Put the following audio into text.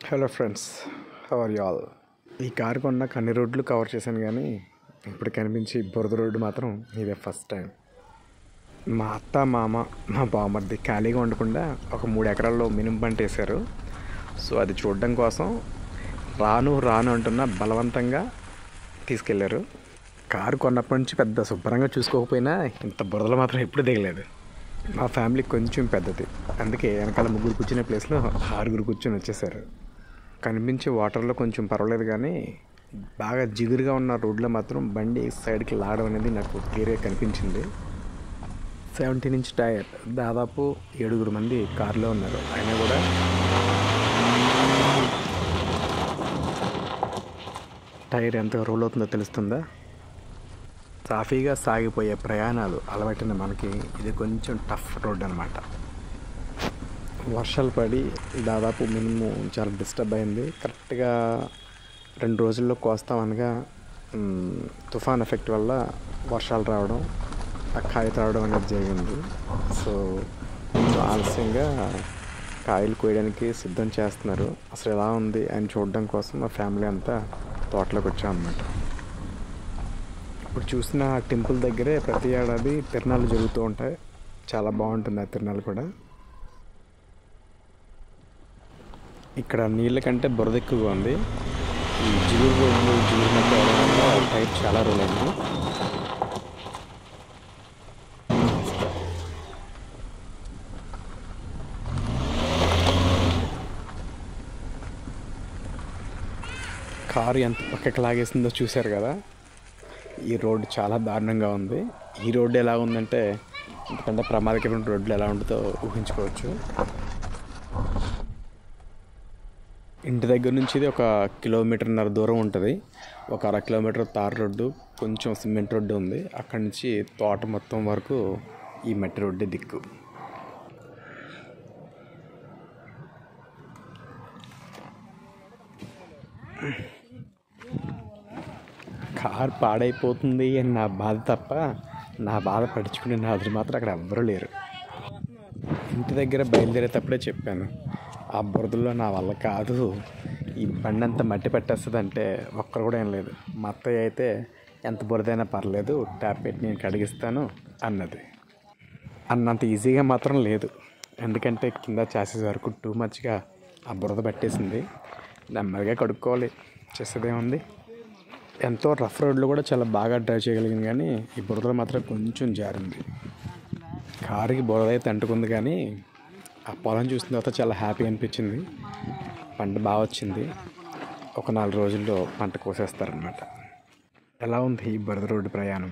Hello friends, how are you all? ఈ car కొన్నాక అన్ని రోడ్లు కవర్ చేశాను, కానీ ఇప్పుడు కనిపించి బురద రోడ్డు మాత్రం ఇదే ఫస్ట్ టైం. మా అత్త, మామ, మా బామ్మర్ది ఖాళీగా ఉండకుండా ఒక 3 ఎకరాల్లో మినుము పంట వేశారు. సో అది చూడడం కోసం రాను రాను అంటున్నా బలవంతంగా తీసుకెళ్లారు. కారు కొన్నప్పటి నుంచి పెద్ద శుభ్రంగా చూసుకోకపోయినా ఇంత బురదలు మాత్రం ఎప్పుడు దిగలేదు. మా ఫ్యామిలీ కొంచెం పెద్దది, అందుకే వెనకాల 3 కూర్చునే ప్లేస్లో 6 కూర్చొని వచ్చేసారు. కనిపించే వాటర్లో కొంచెం పర్వాలేదు, కానీ బాగా జిగురుగా ఉన్న రోడ్లో మాత్రం బండి సైడ్కి లాగడం అనేది నాకు క్లియర్గా కనిపించింది. 17 ఇంచ్ టైర్, దాదాపు 7 మంది కారులో ఉన్నారు. అయినా కూడా టైర్ ఎంత రోల్ అవుతుందో తెలుస్తుందా? సాఫీగా సాగిపోయే ప్రయాణాలు అలవాటైన మనకి ఇది కొంచెం టఫ్ రోడ్ అనమాట. వర్షాలు పడి దాదాపు మినిమం చాలా డిస్టర్బ్ అయింది. కరెక్ట్గా 2 రోజుల్లో కోస్తామనగా తుఫాన్ ఎఫెక్ట్ వల్ల వర్షాలు రావడం, కాయ తాగడం అనేది జరిగింది. సో కొంచెం ఆలస్యంగా కాయలు కోయడానికి సిద్ధం చేస్తున్నారు. అసలు ఎలా ఉంది అని చూడడం కోసం మా ఫ్యామిలీ అంతా తోటలోకి వచ్చాం అన్నమాట. ఇప్పుడు చూసిన టెంపుల్ దగ్గరే ప్రతి ఏడాది తిరునాళ్ళు జరుగుతూ ఉంటాయి. చాలా బాగుంటుంది ఆ తిరునాళ్ళు కూడా. ఇక్కడ నీళ్ళ కంటే బురద ఎక్కువగా ఉంది. ఈ జిగురు రోడ్లు జిగురునట్టు అవడం వల్ల టైర్ చాలా రోల్ అయింది. కారు ఎంత పక్కకి లాగేసిందో చూశారు కదా. ఈ రోడ్డు చాలా దారుణంగా ఉంది. ఈ రోడ్డు ఎలా ఉందంటే ఎందుకంటే ప్రమాదకరమైన రోడ్లు ఎలా ఉంటుందో ఊహించుకోవచ్చు. ఇంటి దగ్గర నుంచి ఇది 1.5 కిలోమీటర్న్నర దూరం ఉంటుంది. ఒక 1/2 కిలోమీటర్ తార్ రోడ్డు, కొంచెం సిమెంట్ రోడ్డు ఉంది. అక్కడి నుంచి తోట మొత్తం వరకు ఈ మట్టి రోడ్డే దిక్కు. కార్ పాడైపోతుంది అని నా బాధ తప్ప నా బాధ పడుచుకునే నాదురు మాత్రం అక్కడ ఎవ్వరూ లేరు. ఇంటి దగ్గర బయలుదేరేటప్పుడే చెప్పాను, ఆ బురదలో నా వల్ల కాదు, ఈ బండి అంతా మట్టి పట్టేస్తుందంటే ఒక్కరు కూడా ఏం లేదు. మా అత్తయ్య అయితే ఎంత బురదైనా పర్లేదు, ట్యాప్ పెట్టి నేను కడిగిస్తాను అన్నది. అన్నంత ఈజీగా మాత్రం లేదు, ఎందుకంటే కింద చాసెస్ వరకు టూ మచ్గా ఆ బురద పట్టేసింది. నెమ్మదిగా కడుక్కోవాలి, చేసేదేముంది. ఎంతో రఫ్ రోడ్లు కూడా చాలా బాగా డ్రైవ్ చేయగలిగింది, కానీ ఈ బురదలో మాత్రం కొంచెం జారింది. కారుకి బురద అయితే అంటుకుంది, కానీ ఆ పొలం చూసిన తర్వాత చాలా హ్యాపీ అనిపించింది. పంట బాగా వచ్చింది. ఒక 4 రోజుల్లో పంట కోసేస్తారనమాట. ఎలా ఉంది ఈ బురద రోడ్డు ప్రయాణం?